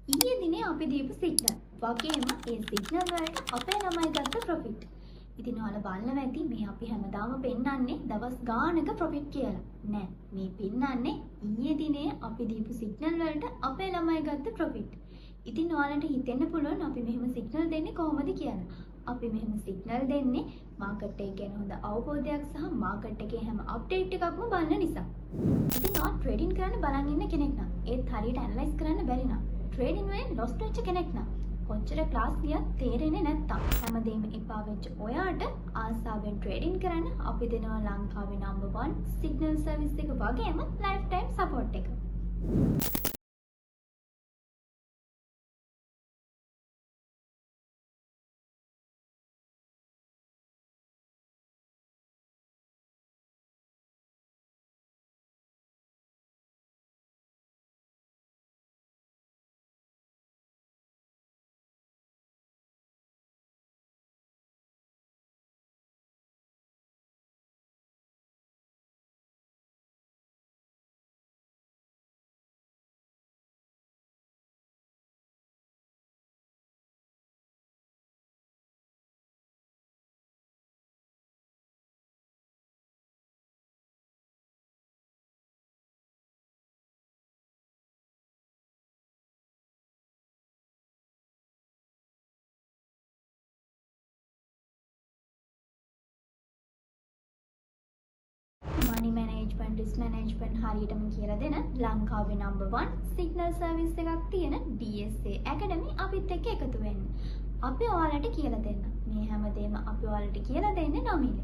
ඊයේ දිනේ අපි දීපු සිග්නල් වගේම ඒ සිග්නල් වලට අපේ ළමයි ගත්ත ප්‍රොෆිට්. ඉතින් ඔයාලා බලනවා ඇති මේ අපි හැමදාම පෙන්නන්නේ දවස් ගානක ප්‍රොෆිට් කියලා. නෑ මේ පෙන්නන්නේ ඊයේ දිනේ අපි දීපු සිග්නල් වලට අපේ ළමයි ගත්ත ප්‍රොෆිට්. ඉතින් ඔයාලට හිතෙන්න පුළුවන් අපි මෙහෙම සිග්නල් දෙන්නේ කොහොමද කියලා. අපි මෙහෙම සිග්නල් දෙන්නේ මාකට් එක ගැන හොඳ අවබෝධයක් සහ මාකට් එකේ හැම අප්ඩේට් එකක්ම බලන නිසා. ඉතින් ඔයා ට්‍රේඩින් කරන්න බලන් ඉන්න කෙනෙක් නම් ඒත් හරියට ඇනලයිස් කරන්න බැරි නම් ට්‍රේඩින් වලින් ලොස් වෙච්ච කෙනෙක් නම් කොච්චර ක්ලාස් ගියත් තේරෙන්නේ නැත්තම් හැමදේම එපා වෙච්ච ඔයාට ආසාවෙන් ට්‍රේඩින් කරන්න අපි දෙනවා ලංකාවේ නම්බර් 1 සිග්නල් සර්විස් එක වගේම ලයිෆ් ටයිම් සපෝට් එක. මනි මැනේජ්මන්ට් රිස්ක් මැනේජ්මන්ට් හරියටම කියලා දෙන ලංකාවේ නම්බර් 1 සිග්නල් සර්විස් එකක් තියෙන DSA Academy අපිත් එක්ක එකතු වෙන්න. අපි ඔයාලට කියලා දෙන්න. මේ හැමදේම අපි ඔයාලට කියලා දෙන්නේ නමින්.